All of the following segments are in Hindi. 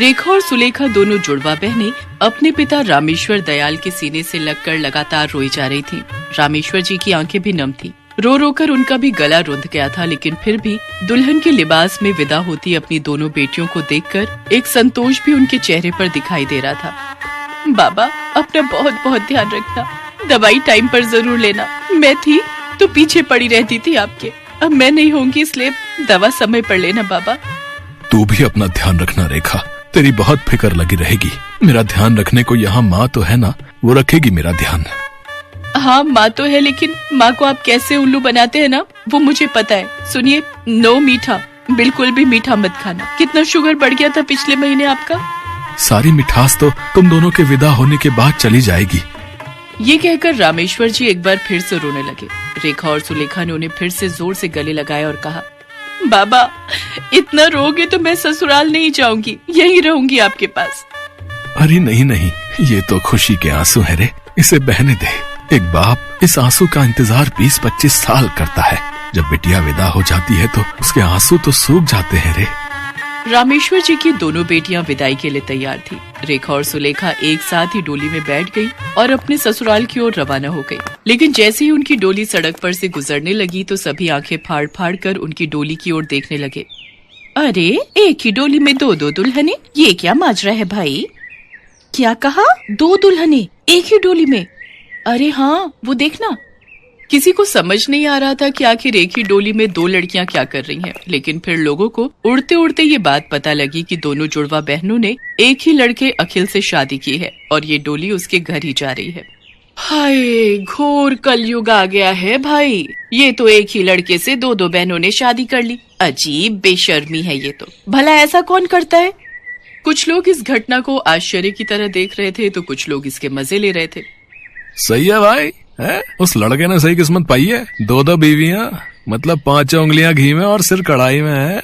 रेखा और सुलेखा दोनों जुड़वा बहनें अपने पिता रामेश्वर दयाल के सीने से लगकर लगातार रोई जा रही थीं। रामेश्वर जी की आंखें भी नम थीं। रो रो कर उनका भी गला रुंध गया था, लेकिन फिर भी दुल्हन के लिबास में विदा होती अपनी दोनों बेटियों को देखकर एक संतोष भी उनके चेहरे पर दिखाई दे रहा था। बाबा, अपना बहुत बहुत ध्यान रखना, दवाई टाइम पर जरूर लेना। मैं थी तो पीछे पड़ी रहती थी आपके, अब मैं नहीं होंगी, इसलिए दवा समय पर लेना बाबा। तू भी अपना ध्यान रखना रेखा, तेरी बहुत फिक्र लगी रहेगी। मेरा ध्यान रखने को यहाँ माँ तो है ना, वो रखेगी मेरा ध्यान। हाँ माँ तो है, लेकिन माँ को आप कैसे उल्लू बनाते हैं ना, वो मुझे पता है। सुनिए, नो मीठा, बिल्कुल भी मीठा मत खाना। कितना शुगर बढ़ गया था पिछले महीने आपका। सारी मिठास तो तुम दोनों के विदा होने के बाद चली जाएगी। ये कहकर रामेश्वर जी एक बार फिर से रोने लगे। रेखा और सुलेखा ने उन्हें फिर से जोर से गले लगाया और कहा, बाबा इतना रोगे तो मैं ससुराल नहीं जाऊंगी, यहीं रहूंगी आपके पास। अरे नहीं नहीं, ये तो खुशी के आंसू है रे, इसे बहने दे। एक बाप इस आंसू का इंतजार 20-25 साल करता है। जब बिटिया विदा हो जाती है तो उसके आंसू तो सूख जाते हैं रे। रामेश्वर जी की दोनों बेटियां विदाई के लिए तैयार थी। रेखा और सुलेखा एक साथ ही डोली में बैठ गई और अपने ससुराल की ओर रवाना हो गई। लेकिन जैसे ही उनकी डोली सड़क पर से गुजरने लगी तो सभी आंखें फाड़ फाड़ कर उनकी डोली की ओर देखने लगे। अरे, एक ही डोली में दो दो दुल्हने, ये क्या माजरा है भाई? क्या कहा? 2 दुल्हने एक ही डोली में? अरे हाँ, वो देखना। किसी को समझ नहीं आ रहा था कि आखिर एक ही डोली में 2 लड़कियां क्या कर रही हैं। लेकिन फिर लोगों को उड़ते उड़ते ये बात पता लगी कि दोनों जुड़वा बहनों ने एक ही लड़के अखिल से शादी की है और ये डोली उसके घर ही जा रही है। हाय, घोर कलयुग आ गया है भाई। ये तो एक ही लड़के से 2-2 बहनों ने शादी कर ली। अजीब बेशर्मी है ये तो। भला ऐसा कौन करता है? कुछ लोग इस घटना को आश्चर्य की तरह देख रहे थे तो कुछ लोग इसके मजे ले रहे थे। सही है भाई, है? उस लड़के ने सही किस्मत पाई है। 2-2 बीवियां, मतलब 5 उंगलियां घी में और सिर कढ़ाई में है।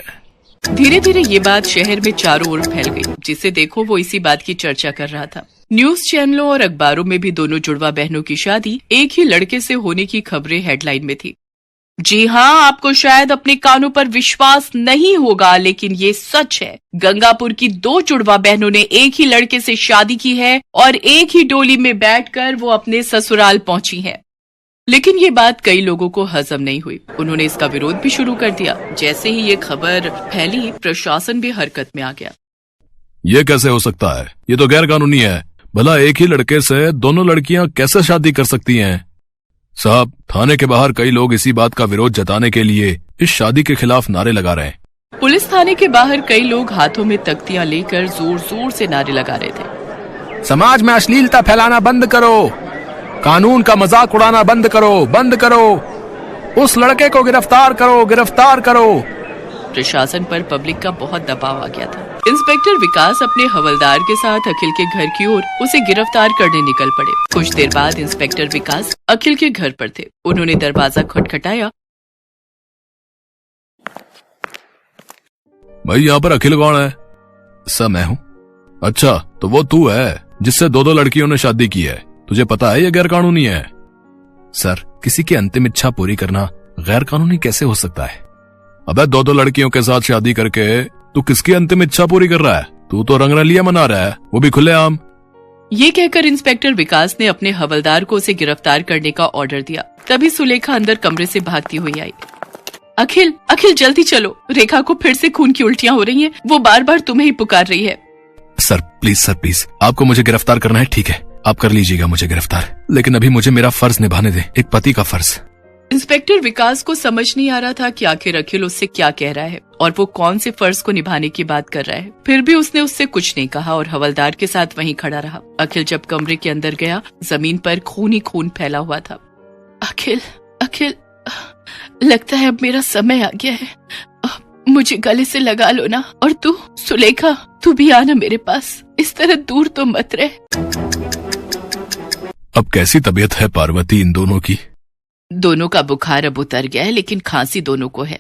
धीरे धीरे ये बात शहर में चारों ओर फैल गई। जिसे देखो वो इसी बात की चर्चा कर रहा था। न्यूज चैनलों और अखबारों में भी दोनों जुड़वा बहनों की शादी एक ही लड़के से होने की खबरें हेडलाइन में थी। जी हाँ, आपको शायद अपने कानों पर विश्वास नहीं होगा, लेकिन ये सच है। गंगापुर की 2 जुड़वा बहनों ने एक ही लड़के से शादी की है और एक ही डोली में बैठकर वो अपने ससुराल पहुंची हैं। लेकिन ये बात कई लोगों को हजम नहीं हुई। उन्होंने इसका विरोध भी शुरू कर दिया। जैसे ही ये खबर फैली, प्रशासन भी हरकत में आ गया। ये कैसे हो सकता है? ये तो गैर कानूनी है। भला एक ही लड़के से दोनों लड़कियां कैसे शादी कर सकती हैं? साहब, थाने के बाहर कई लोग इसी बात का विरोध जताने के लिए इस शादी के खिलाफ नारे लगा रहे हैं। पुलिस थाने के बाहर कई लोग हाथों में तख्तियां लेकर जोर जोर से नारे लगा रहे थे। समाज में अश्लीलता फैलाना बंद करो, कानून का मजाक उड़ाना बंद करो, बंद करो, उस लड़के को गिरफ्तार करो, गिरफ्तार करो। प्रशासन पर पब्लिक का बहुत दबाव आ गया था। इंस्पेक्टर विकास अपने हवलदार के साथ अखिल के घर की ओर उसे गिरफ्तार करने निकल पड़े। कुछ देर बाद इंस्पेक्टर विकास अखिल के घर पर थे। उन्होंने दरवाजा खटखटाया। भाई, यहाँ पर अखिल कौन है? सर, मैं हूँ। अच्छा, तो वो तू है जिससे 2-2 लड़कियों ने शादी की है। तुझे पता है ये गैर कानूनी है। सर, किसी की अंतिम इच्छा पूरी करना गैर कानूनी कैसे हो सकता है? अबे 2-2 लड़कियों के साथ शादी करके तू किसकी अंतिम इच्छा पूरी कर रहा है? तू तो रंगरलिया मना रहा है, वो भी खुलेआम। ये कहकर इंस्पेक्टर विकास ने अपने हवलदार को उसे गिरफ्तार करने का ऑर्डर दिया। तभी सुलेखा अंदर कमरे से भागती हुई आई। अखिल, अखिल जल्दी चलो, रेखा को फिर से खून की उल्टियां हो रही हैं। वो बार बार तुम्हें ही पुकार रही है। सर प्लीज, आपको मुझे गिरफ्तार करना है, ठीक है, आप कर लीजिएगा मुझे गिरफ्तार, लेकिन अभी मुझे मेरा फर्ज निभाने दे, एक पति का फर्ज। इंस्पेक्टर विकास को समझ नहीं आ रहा था कि आखिर अखिल उससे क्या कह रहा है और वो कौन से फर्ज को निभाने की बात कर रहा है। फिर भी उसने उससे कुछ नहीं कहा और हवलदार के साथ वहीं खड़ा रहा। अखिल जब कमरे के अंदर गया, जमीन पर खून ही खून फैला हुआ था। अखिल, अखिल, लगता है अब मेरा समय आ गया है, मुझे गले से लगा लो ना। और तू सुलेखा, तू भी आना मेरे पास, इस तरह दूर तो मत रह। अब कैसी तबीयत है पार्वती इन दोनों की? दोनों का बुखार अब उतर गया है, लेकिन खांसी दोनों को है।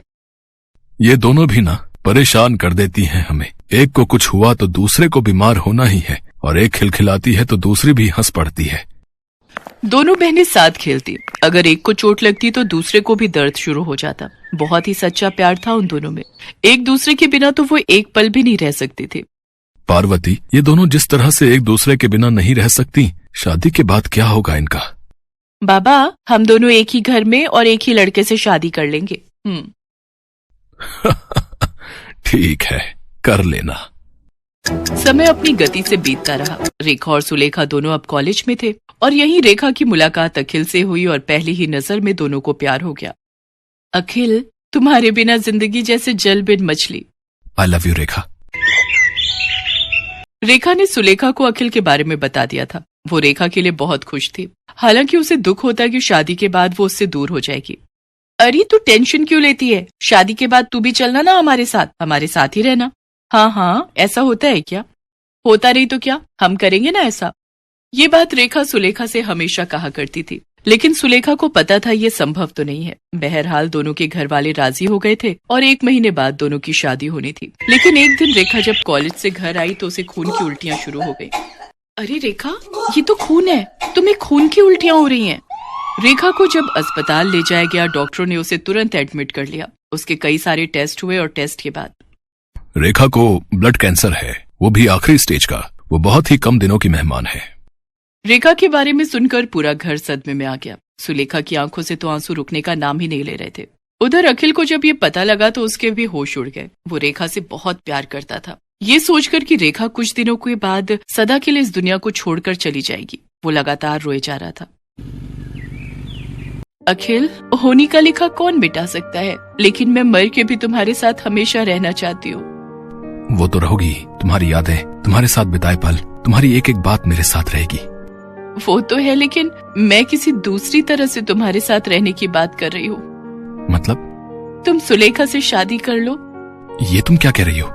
ये दोनों भी ना परेशान कर देती हैं हमें। एक को कुछ हुआ तो दूसरे को बीमार होना ही है, और एक खिलखिलाती है तो दूसरी भी हंस पड़ती है। दोनों बहनें साथ खेलती, अगर एक को चोट लगती तो दूसरे को भी दर्द शुरू हो जाता। बहुत ही सच्चा प्यार था उन दोनों में। एक दूसरे के बिना तो वो एक पल भी नहीं रह सकती थी। पार्वती, ये दोनों जिस तरह से एक दूसरे के बिना नहीं रह सकती, शादी के बाद क्या होगा इनका? बाबा, हम दोनों एक ही घर में और एक ही लड़के से शादी कर लेंगे। ठीक है, कर लेना। समय अपनी गति से बीतता रहा। रेखा और सुलेखा दोनों अब कॉलेज में थे और यहीं रेखा की मुलाकात अखिल से हुई और पहली ही नजर में दोनों को प्यार हो गया। अखिल, तुम्हारे बिना जिंदगी जैसे जल बिन मछली। आई लव यू रेखा। रेखा ने सुलेखा को अखिल के बारे में बता दिया था। वो रेखा के लिए बहुत खुश थी। हालांकि उसे दुख होता कि शादी के बाद वो उससे दूर हो जाएगी। अरे तू टेंशन क्यों लेती है? शादी के बाद तू भी चलना ना हमारे साथ ही रहना। हाँ, ऐसा होता है क्या? होता नहीं तो क्या, हम करेंगे ना ऐसा। ये बात रेखा सुलेखा से हमेशा कहा करती थी, लेकिन सुलेखा को पता था ये संभव तो नहीं है। बहरहाल दोनों के घर वाले राजी हो गए थे और 1 महीने बाद दोनों की शादी होनी थी। लेकिन एक दिन रेखा जब कॉलेज से घर आई तो उसे खून की उल्टियां शुरू हो गई। अरे रेखा, ये तो खून है, तुम्हें खून की उल्टियां हो रही हैं। रेखा को जब अस्पताल ले जाया गया, डॉक्टरों ने उसे तुरंत एडमिट कर लिया। उसके कई सारे टेस्ट हुए और टेस्ट के बाद रेखा को ब्लड कैंसर है, वो भी आखिरी स्टेज का। वो बहुत ही कम दिनों की मेहमान है। रेखा के बारे में सुनकर पूरा घर सदमे में आ गया। सुलेखा की आंखों से तो आंसू रुकने का नाम ही नहीं ले रहे थे। उधर अखिल को जब ये पता लगा तो उसके भी होश उड़ गए। वो रेखा से बहुत प्यार करता था। ये सोचकर कि रेखा कुछ दिनों के बाद सदा के लिए इस दुनिया को छोड़कर चली जाएगी, वो लगातार रोए जा रहा था। अखिल, होनी का लिखा कौन मिटा सकता है, लेकिन मैं मर के भी तुम्हारे साथ हमेशा रहना चाहती हूँ। वो तो रहोगी, तुम्हारी यादें, तुम्हारे साथ बिताए पल, तुम्हारी एक एक बात मेरे साथ रहेगी। वो तो है, लेकिन मैं किसी दूसरी तरह से तुम्हारे साथ रहने की बात कर रही हूँ। मतलब? तुम सुलेखा से शादी कर लो। ये तुम क्या कह रही हो?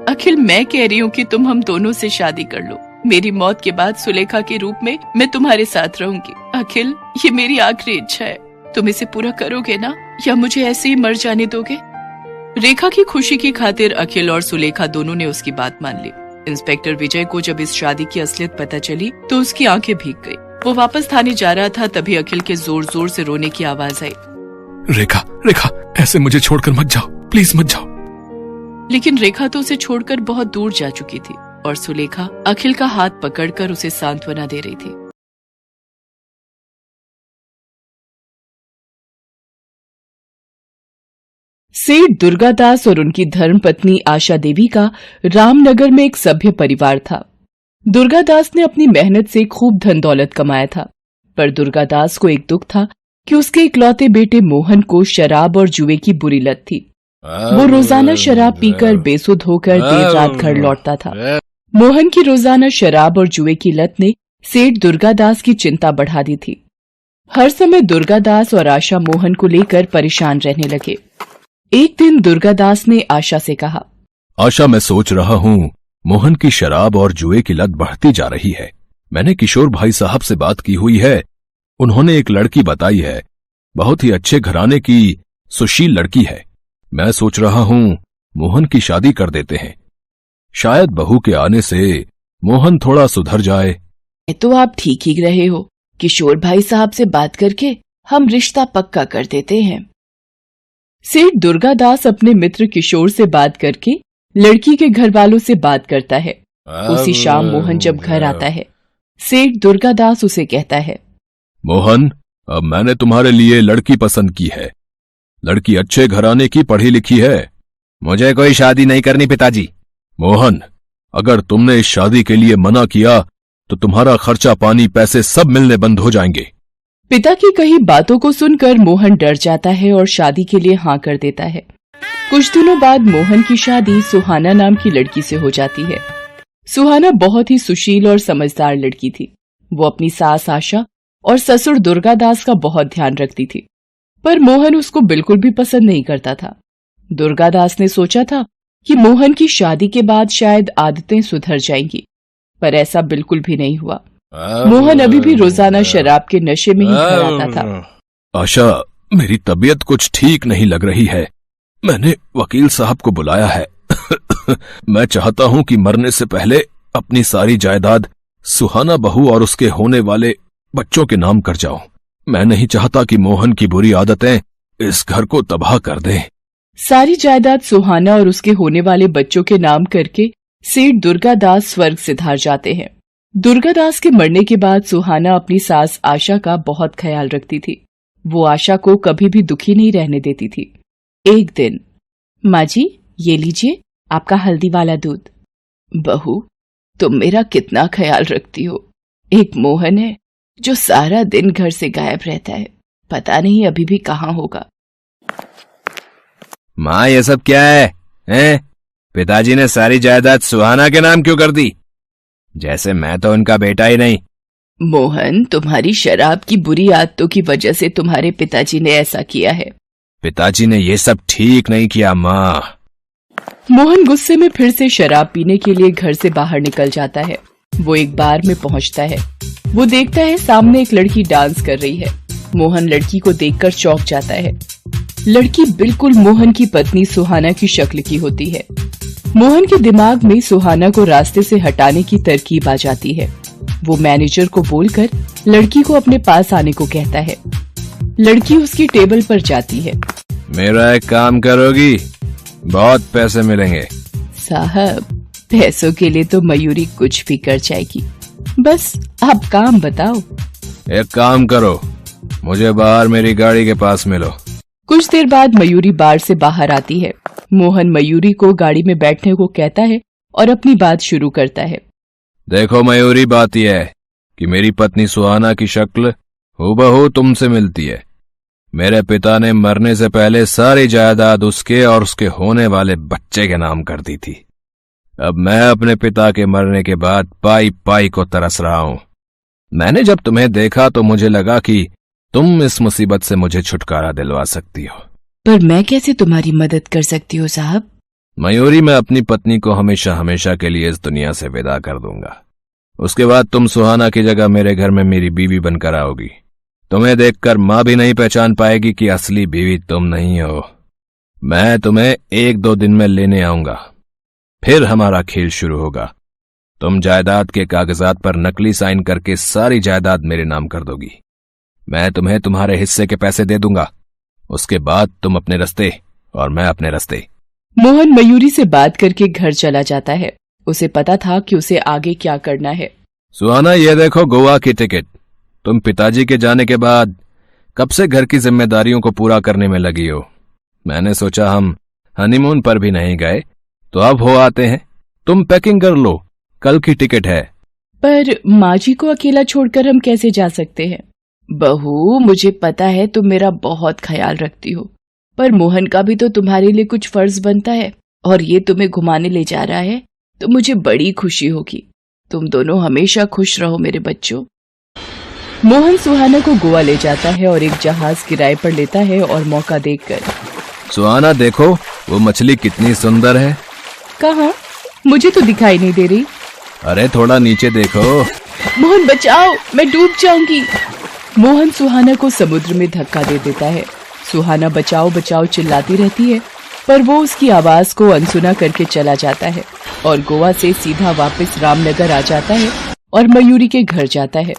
अखिल, मैं कह रही हूँ कि तुम हम दोनों से शादी कर लो। मेरी मौत के बाद सुलेखा के रूप में मैं तुम्हारे साथ रहूंगी। अखिल, ये मेरी आखिरी इच्छा है। तुम इसे पूरा करोगे ना, या मुझे ऐसे ही मर जाने दोगे? रेखा की खुशी की खातिर अखिल और सुलेखा दोनों ने उसकी बात मान ली। इंस्पेक्टर विजय को जब इस शादी की असलियत पता चली तो उसकी आंखें भीग गई। वो वापस थाने जा रहा था, तभी अखिल के जोर जोर से रोने की आवाज आई। रेखा, रेखा, ऐसे मुझे छोड़कर मत जाओ, प्लीज मत जाओ। लेकिन रेखा तो उसे छोड़कर बहुत दूर जा चुकी थी और सुलेखा अखिल का हाथ पकड़कर उसे सांत्वना दे रही थी। सेठ दुर्गादास और उनकी धर्मपत्नी आशा देवी का रामनगर में एक सभ्य परिवार था। दुर्गादास ने अपनी मेहनत से खूब धन दौलत कमाया था, पर दुर्गादास को एक दुख था कि उसके इकलौते बेटे मोहन को शराब और जुए की बुरी लत थी। वो रोजाना शराब पीकर बेसुध होकर देर रात घर लौटता था। मोहन की रोजाना शराब और जुए की लत ने सेठ दुर्गादास की चिंता बढ़ा दी थी। हर समय दुर्गादास और आशा मोहन को लेकर परेशान रहने लगे। एक दिन दुर्गादास ने आशा से कहा, आशा, मैं सोच रहा हूँ मोहन की शराब और जुए की लत बढ़ती जा रही है। मैंने किशोर भाई साहब से बात की हुई है। उन्होंने एक लड़की बताई है, बहुत ही अच्छे घराने की सुशील लड़की है। मैं सोच रहा हूँ मोहन की शादी कर देते हैं। शायद बहू के आने से मोहन थोड़ा सुधर जाए। तो आप ठीक ही रहे हो। किशोर भाई साहब से बात करके हम रिश्ता पक्का कर देते हैं। सेठ दुर्गादास अपने मित्र किशोर से बात करके लड़की के घर वालों से बात करता है। उसी शाम मोहन जब घर आता है, सेठ दुर्गादास उसे कहता है, मोहन, अब मैंने तुम्हारे लिए लड़की पसंद की है। लड़की अच्छे घराने की, पढ़ी लिखी है। मुझे कोई शादी नहीं करनी पिताजी। मोहन, अगर तुमने इस शादी के लिए मना किया तो तुम्हारा खर्चा पानी पैसे सब मिलने बंद हो जाएंगे। पिता की कही बातों को सुनकर मोहन डर जाता है और शादी के लिए हाँ कर देता है। कुछ दिनों बाद मोहन की शादी सुहाना नाम की लड़की से हो जाती है। सुहाना बहुत ही सुशील और समझदार लड़की थी। वो अपनी सास आशा और ससुर दुर्गादास का बहुत ध्यान रखती थी, पर मोहन उसको बिल्कुल भी पसंद नहीं करता था। दुर्गादास ने सोचा था कि मोहन की शादी के बाद शायद आदतें सुधर जाएंगी, पर ऐसा बिल्कुल भी नहीं हुआ। मोहन अभी भी रोजाना शराब के नशे में ही घर आता था। आशा, मेरी तबीयत कुछ ठीक नहीं लग रही है। मैंने वकील साहब को बुलाया है। मैं चाहता हूँ कि मरने से पहले अपनी सारी जायदाद सुहाना बहू और उसके होने वाले बच्चों के नाम कर जाऊं। मैं नहीं चाहता कि मोहन की बुरी आदतें इस घर को तबाह कर दें। सारी जायदाद सुहाना और उसके होने वाले बच्चों के नाम करके सेठ दुर्गादास स्वर्ग सिधार जाते हैं। दुर्गादास के मरने के बाद सुहाना अपनी सास आशा का बहुत ख्याल रखती थी। वो आशा को कभी भी दुखी नहीं रहने देती थी। एक दिन, माँ जी ये लीजिए आपका हल्दी वाला दूध। बहू तुम मेरा कितना ख्याल रखती हो। एक मोहन है जो सारा दिन घर से गायब रहता है, पता नहीं अभी भी कहाँ होगा। माँ ये सब क्या है, हैं? पिताजी ने सारी जायदाद सुहाना के नाम क्यों कर दी? जैसे मैं तो उनका बेटा ही नहीं। मोहन तुम्हारी शराब की बुरी आदतों की वजह से तुम्हारे पिताजी ने ऐसा किया है। पिताजी ने ये सब ठीक नहीं किया माँ। मोहन गुस्से में फिर से शराब पीने के लिए घर से बाहर निकल जाता है। वो एक बार में पहुंचता है। वो देखता है सामने एक लड़की डांस कर रही है। मोहन लड़की को देखकर चौंक जाता है। लड़की बिल्कुल मोहन की पत्नी सुहाना की शक्ल की होती है। मोहन के दिमाग में सुहाना को रास्ते से हटाने की तरकीब आ जाती है। वो मैनेजर को बोलकर लड़की को अपने पास आने को कहता है। लड़की उसकी टेबल पर जाती है। मेरा एक काम करोगी? बहुत पैसे मिलेंगे। साहब पैसों के लिए तो मयूरी कुछ भी कर जाएगी, बस आप काम बताओ। एक काम करो, मुझे बाहर मेरी गाड़ी के पास मिलो। कुछ देर बाद मयूरी बार से बाहर आती है। मोहन मयूरी को गाड़ी में बैठने को कहता है और अपनी बात शुरू करता है। देखो मयूरी, बात यह है कि मेरी पत्नी सुहाना की शक्ल हूबहू तुमसे मिलती है। मेरे पिता ने मरने से पहले सारी जायदाद उसके और उसके होने वाले बच्चे के नाम कर दी थी। अब मैं अपने पिता के मरने के बाद पाई पाई को तरस रहा हूं। मैंने जब तुम्हें देखा तो मुझे लगा कि तुम इस मुसीबत से मुझे छुटकारा दिलवा सकती हो। पर मैं कैसे तुम्हारी मदद कर सकती हूँ साहब? मयूरी, मैं अपनी पत्नी को हमेशा हमेशा के लिए इस दुनिया से विदा कर दूंगा। उसके बाद तुम सुहाना की जगह मेरे घर में मेरी बीवी बनकर आओगी। तुम्हें देखकर माँ भी नहीं पहचान पाएगी कि असली बीवी तुम नहीं हो। मैं तुम्हें 1-2 दिन में लेने आऊंगा, फिर हमारा खेल शुरू होगा। तुम जायदाद के कागजात पर नकली साइन करके सारी जायदाद मेरे नाम कर दोगी। मैं तुम्हें तुम्हारे हिस्से के पैसे दे दूंगा। उसके बाद तुम अपने रास्ते और मैं अपने रास्ते। मोहन मयूरी से बात करके घर चला जाता है। उसे पता था कि उसे आगे क्या करना है। सुहाना, ये देखो गोवा की टिकट। तुम पिताजी के जाने के बाद कब से घर की जिम्मेदारियों को पूरा करने में लगी हो। मैंने सोचा हम हनीमून पर भी नहीं गए, तो अब हो आते हैं। तुम पैकिंग कर लो, कल की टिकट है। पर माँ जी को अकेला छोड़कर हम कैसे जा सकते हैं? बहू मुझे पता है तुम मेरा बहुत ख्याल रखती हो, पर मोहन का भी तो तुम्हारे लिए कुछ फर्ज बनता है, और ये तुम्हें घुमाने ले जा रहा है तो मुझे बड़ी खुशी होगी। तुम दोनों हमेशा खुश रहो मेरे बच्चों। मोहन सुहाना को गोवा ले जाता है और एक जहाज किराए पर लेता है और मौका देखकर। सुहाना देखो, वो मछली कितनी सुंदर है। कहाँ? मुझे तो दिखाई नहीं दे रही। अरे थोड़ा नीचे देखो। मोहन बचाओ, मैं डूब जाऊंगी। मोहन सुहाना को समुद्र में धक्का दे देता है। सुहाना बचाओ बचाओ चिल्लाती रहती है, पर वो उसकी आवाज को अनसुना करके चला जाता है और गोवा से सीधा वापस रामनगर आ जाता है और मयूरी के घर जाता है।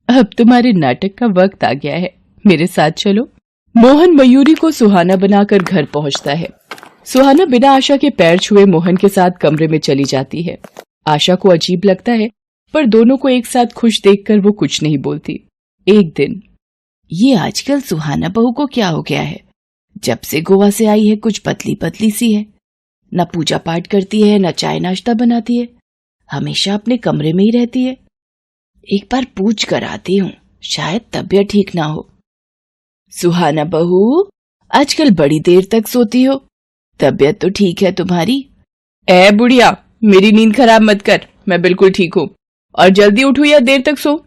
अब तुम्हारे नाटक का वक्त आ गया है, मेरे साथ चलो। मोहन मयूरी को सुहाना बनाकर घर पहुंचता है। सुहाना बिना आशा के पैर छुए मोहन के साथ कमरे में चली जाती है। आशा को अजीब लगता है, पर दोनों को एक साथ खुश देखकर वो कुछ नहीं बोलती। एक दिन, ये आजकल सुहाना बहू को क्या हो गया है? जब से गोवा से आई है कुछ पतली पतली सी है, न पूजा पाठ करती है न चाय नाश्ता बनाती है, हमेशा अपने कमरे में ही रहती है। एक बार पूछ कर आती हूँ, शायद तबीयत ठीक ना हो। सुहाना बहू, आजकल बड़ी देर तक सोती हो, तबीयत तो ठीक है तुम्हारी? ए बुढ़िया, मेरी नींद खराब मत कर, मैं बिल्कुल ठीक हूँ, और जल्दी उठो या देर तक सो।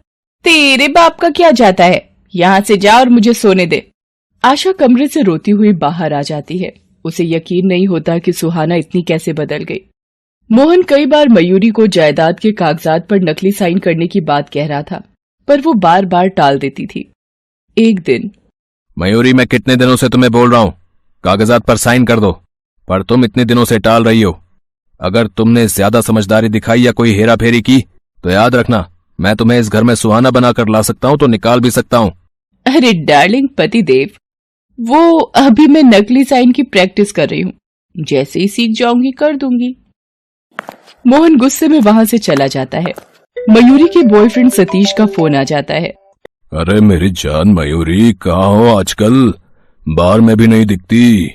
तेरे बाप का क्या जाता है, यहाँ से जा और मुझे सोने दे। आशा कमरे से रोती हुई बाहर आ जाती है। उसे यकीन नहीं होता कि सुहाना इतनी कैसे बदल गई। मोहन कई बार मयूरी को जायदाद के कागजात पर नकली साइन करने की बात कह रहा था, पर वो बार बार टाल देती थी। एक दिन, मयूरी, मैं कितने दिनों से तुम्हें बोल रहा हूँ कागजात पर साइन कर दो, पर तुम इतने दिनों से टाल रही हो। अगर तुमने ज्यादा समझदारी दिखाई या कोई हेरा फेरी की तो याद रखना, मैं तुम्हें इस घर में सुहाना बनाकर ला सकता हूँ तो निकाल भी सकता हूँ। अरे डार्लिंग पतिदेव, वो अभी मैं नकली साइन की प्रैक्टिस कर रही हूँ, जैसे ही सीख जाऊंगी कर दूंगी। मोहन गुस्से में वहाँ से चला जाता है। मयूरी के बॉयफ्रेंड सतीश का फोन आ जाता है। अरे मेरी जान मयूरी, कहाँ हो आजकल? बार में भी नहीं दिखती।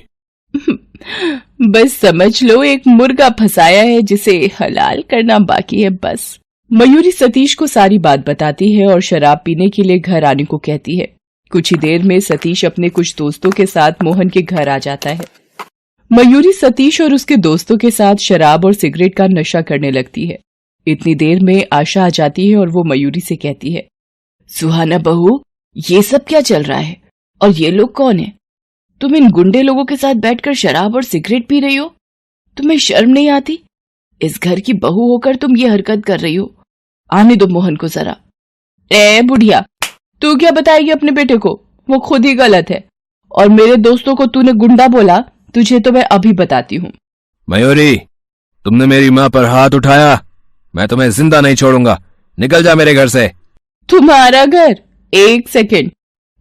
बस समझ लो एक मुर्गा फंसाया है जिसे हलाल करना बाकी है बस। मयूरी सतीश को सारी बात बताती है और शराब पीने के लिए घर आने को कहती है। कुछ ही देर में सतीश अपने कुछ दोस्तों के साथ मोहन के घर आ जाता है। मयूरी सतीश और उसके दोस्तों के साथ शराब और सिगरेट का नशा करने लगती है। इतनी देर में आशा आ जाती है और वो मयूरी से कहती है, सुहाना बहू, ये सब क्या चल रहा है और ये लोग कौन है? तुम इन गुंडे लोगों के साथ बैठकर शराब और सिगरेट पी रही हो? तुम्हें शर्म नहीं आती? इस घर की बहू होकर तुम ये हरकत कर रही हो। आने दो मोहन को जरा। ए बुढ़िया, तू क्या बताएगी अपने बेटे को? वो खुद ही गलत है। और मेरे दोस्तों को तूने गुंडा बोला, तुझे तो मैं अभी बताती हूँ। मयूरी, तुमने मेरी माँ पर हाथ उठाया, मैं तुम्हें जिंदा नहीं छोड़ूंगा। निकल जा मेरे घर से। तुम्हारा घर? एक सेकंड,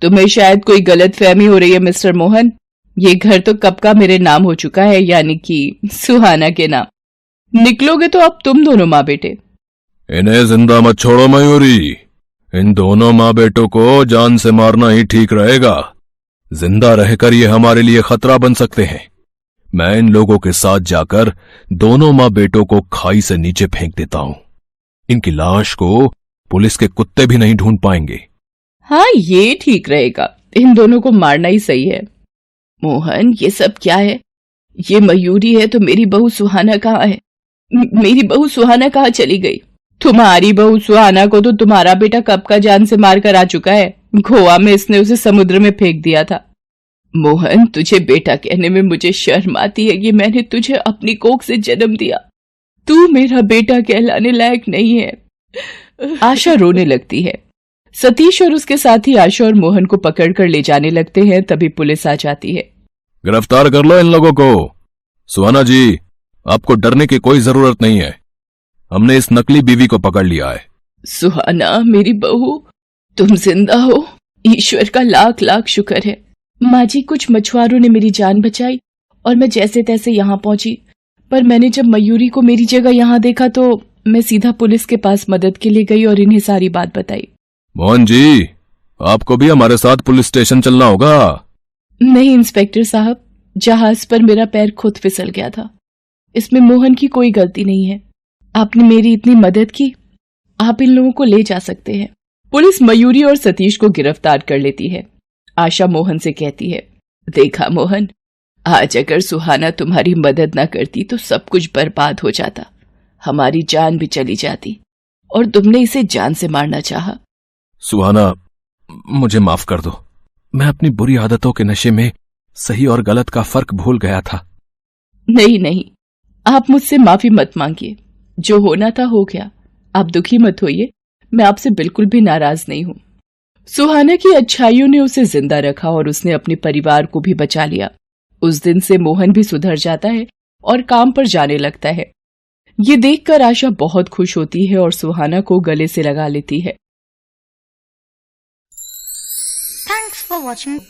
तुम्हें शायद कोई गलत फहमी हो रही है मिस्टर मोहन। ये घर तो कब का मेरे नाम हो चुका है, यानी कि सुहाना के नाम। निकलोगे तो अब तुम दोनों माँ बेटे। इन्हें जिंदा मत छोड़ो मयूरी, इन दोनों माँ बेटों को जान से मारना ही ठीक रहेगा। जिंदा रहकर ये हमारे लिए खतरा बन सकते हैं। मैं इन लोगों के साथ जाकर दोनों माँ बेटों को खाई से नीचे फेंक देता हूं। इनकी लाश को पुलिस के कुत्ते भी नहीं ढूंढ पाएंगे। हाँ, ये ठीक रहेगा। इन दोनों को मारना ही सही है। मोहन, ये सब क्या है? ये मयूरी है तो मेरी बहू सुहाना कहाँ है? मेरी बहू सुहाना कहाँ चली गई? तुम्हारी बहू सुहाना को तो तुम्हारा बेटा कब का जान से मार कर आ चुका है। गोवा में इसने उसे समुद्र में फेंक दिया था। मोहन, तुझे बेटा कहने में मुझे शर्म आती है। ये मैंने तुझे अपनी कोख से जन्म दिया। तू मेरा बेटा कहलाने लायक नहीं है। आशा रोने लगती है। सतीश और उसके साथी आशा और मोहन को पकड़कर ले जाने लगते हैं। तभी पुलिस आ जाती है। गिरफ्तार कर लो इन लोगों को। सुहाना जी, आपको डरने की कोई जरूरत नहीं है। हमने इस नकली बीवी को पकड़ लिया है। सुहाना, मेरी बहू, तुम जिंदा हो। ईश्वर का लाख लाख शुक्र है। माँ जी, कुछ मछुआरों ने मेरी जान बचाई और मैं जैसे तैसे यहाँ पहुंची। पर मैंने जब मयूरी को मेरी जगह यहाँ देखा तो मैं सीधा पुलिस के पास मदद के लिए गई और इन्हें सारी बात बताई। मोहन जी, आपको भी हमारे साथ पुलिस स्टेशन चलना होगा। नहीं इंस्पेक्टर साहब, जहाज पर मेरा पैर खुद फिसल गया था। इसमें मोहन की कोई गलती नहीं है। आपने मेरी इतनी मदद की, आप इन लोगों को ले जा सकते हैं। पुलिस मयूरी और सतीश को गिरफ्तार कर लेती है। आशा मोहन से कहती है, देखा मोहन, आज अगर सुहाना तुम्हारी मदद न करती तो सब कुछ बर्बाद हो जाता। हमारी जान भी चली जाती और तुमने इसे जान से मारना चाहा। सुहाना, मुझे माफ कर दो। मैं अपनी बुरी आदतों के नशे में सही और गलत का फर्क भूल गया था। नहीं नहीं, आप मुझसे माफी मत मांगिए। जो होना था हो गया। आप दुखी मत होइए, मैं आपसे बिल्कुल भी नाराज नहीं हूँ। सुहाना की अच्छाइयों ने उसे जिंदा रखा और उसने अपने परिवार को भी बचा लिया। उस दिन से मोहन भी सुधर जाता है और काम पर जाने लगता है। ये देखकर आशा बहुत खुश होती है और सुहाना को गले से लगा लेती है। Thanks for watching.